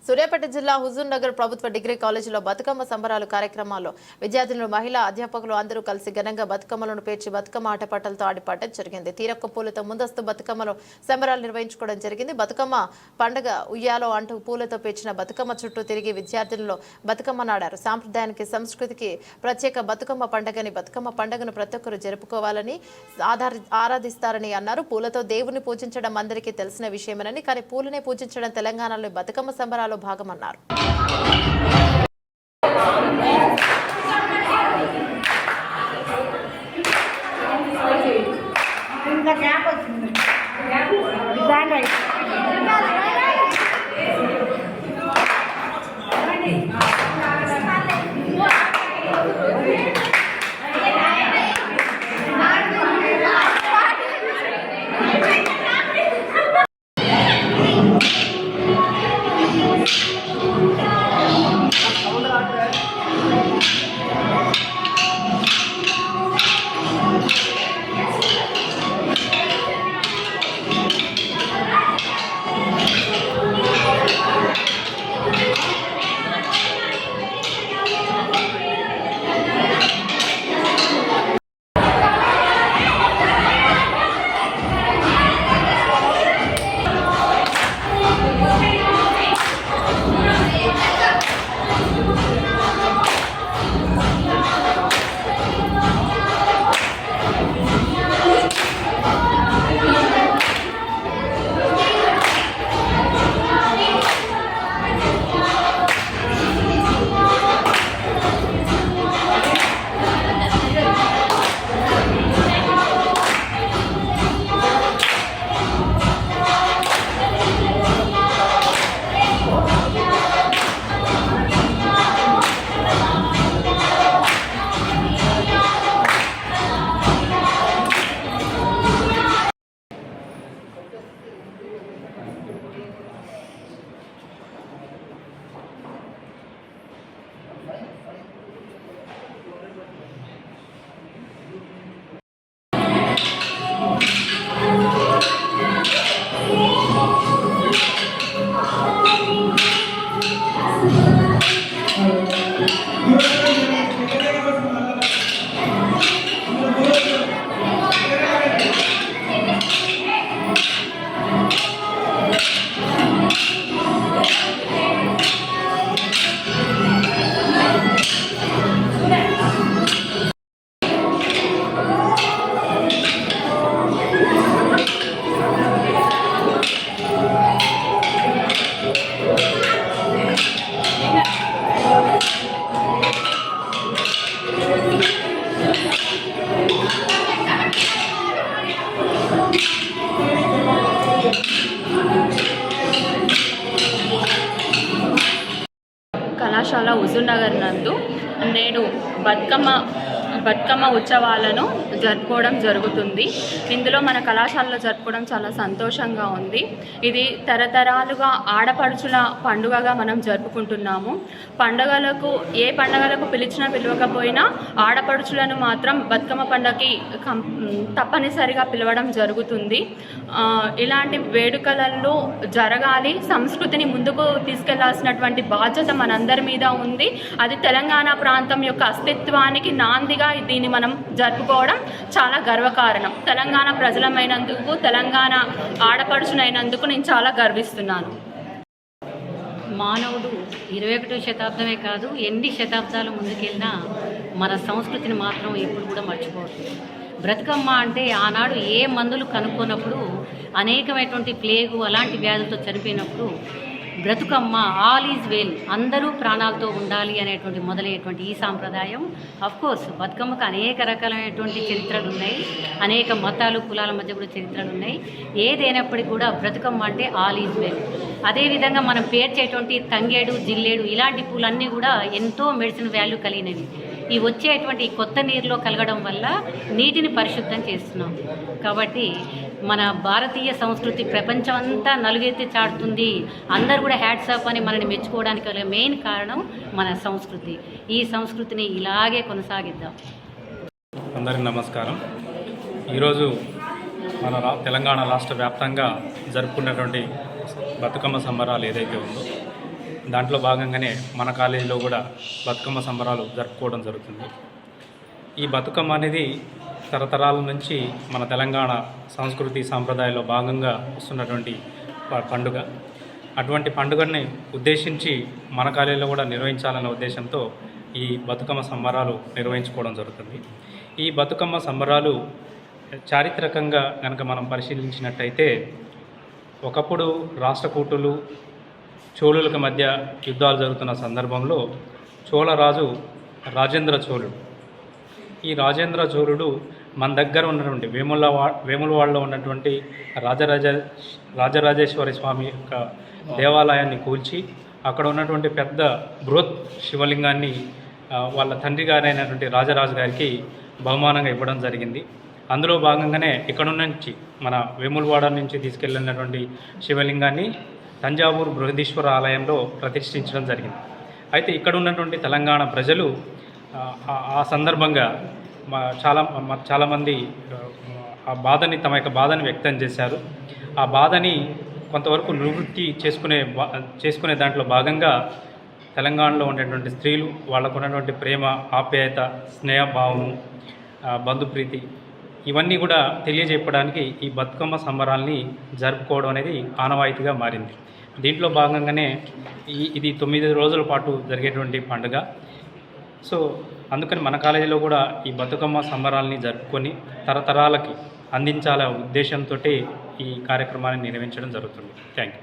సూర్యాపేట జిల్లా హుజూర్ నగర్ ప్రభుత్వ డిగ్రీ కాలేజీలో బతుకమ్మ సంబరాలు కార్యక్రమాల్లో విద్యార్థులు, మహిళా అధ్యాపకులు అందరూ కలిసి ఘనంగా బతుకమ్మలను పేర్చి బతుకమ్మ ఆటపాటలతో ఆడిపాటం జరిగింది. తీరొక్క పూలతో ముందస్తు బతుకమ్మలో సంబరాలు నిర్వహించుకోవడం జరిగింది. బతుకమ్మ పండుగ ఉయ్యాలో అంటూ పూలతో పేర్చిన బతుకమ్మ చుట్టూ తిరిగి విద్యార్థులలో బతుకమ్మ నాడారు. సాంప్రదాయానికి, సంస్కృతికి ప్రత్యేక బతుకమ్మ పండుగను ప్రతి ఒక్కరు జరుపుకోవాలని, ఆరాధిస్తారని అన్నారు. పూలతో దేవుని పూజించడం అందరికీ తెలిసిన విషయమేనని, కానీ పూలనే పూజించడం తెలంగాణలో బతుకమ్మ సంబరాలు భాగమన్నారు. కళాశాల హుజూర్ నగర్ నందు నేడు బతుకమ్మ ఉత్సవాలను జరుపుకోవడం జరుగుతుంది. ఇందులో మన కళాశాలలో జరుపుకోవడం చాలా సంతోషంగా ఉంది. ఇది తరతరాలుగా ఆడపడుచుల పండుగగా మనం జరుపుకుంటున్నాము. ఏ పండుగలకు పిలవకపోయినా ఆడపడుచులను మాత్రం బతుకమ్మ పండుగకి తప్పనిసరిగా పిలవడం జరుగుతుంది. ఇలాంటి వేడుకలలో జరగాలి, సంస్కృతిని ముందుకు తీసుకెళ్లాల్సినటువంటి బాధ్యత మనందరి మీద ఉంది. అది తెలంగాణ ప్రాంతం యొక్క అస్తిత్వానికి నాందిగా దీన్ని మనం జరుపుకోవడం చాలా గర్వకారణం. తెలంగాణ ప్రజలమైనందుకు, తెలంగాణ ఆడపడుచునైనందుకు నేను చాలా గర్విస్తున్నాను. మానవుడు 21వ శతాబ్దమే కాదు, ఎన్ని శతాబ్దాలు ముందుకెళ్ళినా మన సంస్కృతిని మాత్రం ఎప్పుడు కూడా మర్చిపోవద్దు. బ్రతుకమ్మ అంటే ఆనాడు ఏ మందులు కనుక్కున్నప్పుడు, అనేకమైనటువంటి ప్లేగు అలాంటి వ్యాధులతో చనిపోయినప్పుడు బ్రతుకమ్మ ఆల్ ఈజ్ వెల్, అందరూ ప్రాణాలతో ఉండాలి అనేటువంటి మొదలైనటువంటి ఈ సాంప్రదాయం. అఫ్కోర్స్ బతుకమ్మకు అనేక రకాలైనటువంటి చరిత్రలు ఉన్నాయి, అనేక మతాలు కులాల మధ్య కూడా చరిత్రలు ఉన్నాయి. ఏదైనప్పటికీ కూడా బ్రతుకమ్మ అంటే ఆల్ ఈజ్ వెల్. అదేవిధంగా మనం పేర్చేటువంటి తంగేడు, జిల్లేడు ఇలాంటి పూలన్నీ కూడా ఎంతో మెడిసిన్ వాల్యూ కలిగినవి. ఈ వచ్చేటువంటి కొత్త నీరులో కలగడం వల్ల నీటిని పరిశుద్ధం చేస్తున్నాం. కాబట్టి మన భారతీయ సంస్కృతి ప్రపంచమంతా నలుగెత్తి చాటుతుంది. అందరూ కూడా హ్యాట్స్ ఆఫ్ అని మనని మెచ్చుకోవడానికి మెయిన్ కారణం మన సంస్కృతి. ఈ సంస్కృతిని ఇలాగే కొనసాగిద్దాం. అందరికీ నమస్కారం. ఈరోజు మన తెలంగాణ రాష్ట్ర వ్యాప్తంగా జరుపుకున్నటువంటి బతుకమ్మ సంబరాలు ఏదైతే ఉందో దాంట్లో భాగంగానే మన కాలేజీలో కూడా బతుకమ్మ సంబరాలు జరుపుకోవడం జరుగుతుంది. ఈ బతుకమ్మ అనేది తరతరాల నుంచి మన తెలంగాణ సంస్కృతి సాంప్రదాయాల్లో భాగంగా వస్తున్నటువంటి పండుగ. అటువంటి పండుగని ఉద్దేశించి మన కాలేజీలో కూడా నిర్వహించాలనే ఉద్దేశంతో ఈ బతుకమ్మ సంబరాలు నిర్వహించుకోవడం జరుగుతుంది. ఈ బతుకమ్మ సంబరాలు చారిత్రకంగా కనుక మనం పరిశీలించినట్టయితే ఒకప్పుడు రాష్ట్రకూటులు చోళులకు మధ్య యుద్ధాలు జరుగుతున్న సందర్భంలో చోళరాజు రాజేంద్ర చోళుడు, ఈ రాజేంద్ర చోళుడు మన దగ్గర ఉన్నటువంటి వేములవాడలో ఉన్నటువంటి రాజరాజేశ్వరి స్వామి యొక్క దేవాలయాన్ని కూల్చి అక్కడ ఉన్నటువంటి పెద్ద బృహత్ శివలింగాన్ని వాళ్ళ తండ్రి గారైనటువంటి రాజరాజు గారికి బహుమానంగా ఇవ్వడం జరిగింది. అందులో భాగంగానే ఇక్కడ నుంచి మన వేములవాడ నుంచి తీసుకెళ్ళినటువంటి శివలింగాన్ని తంజావూరు బృహదీశ్వర ఆలయంలో ప్రతిష్ఠించడం జరిగింది. అయితే ఇక్కడ ఉన్నటువంటి తెలంగాణ ప్రజలు ఆ సందర్భంగా చాలామంది ఆ బాధని తమ యొక్క బాధని వ్యక్తం చేశారు. ఆ బాధని కొంతవరకు నివృత్తి చేసుకునే దాంట్లో భాగంగా తెలంగాణలో ఉండేటువంటి స్త్రీలు వాళ్ళకు ఉన్నటువంటి ప్రేమ, ఆప్యాయత, స్నేహభావము, బంధుప్రీతి ఇవన్నీ కూడా తెలియజెప్పడానికి ఈ బతుకమ్మ సంబరాల్ని జరుపుకోవడం అనేది ఆనవాయితీగా మారింది. దీంట్లో భాగంగానే ఇది 9 రోజుల పాటు జరిగేటువంటి పండుగ. సో అందుకని మన కాలేజీలో కూడా ఈ బతుకమ్మ సంబరాల్ని జరుపుకొని తరతరాలకి అందించాలనే ఉద్దేశంతో ఈ కార్యక్రమాన్ని నిర్వహించడం జరుగుతుంది. Thank you.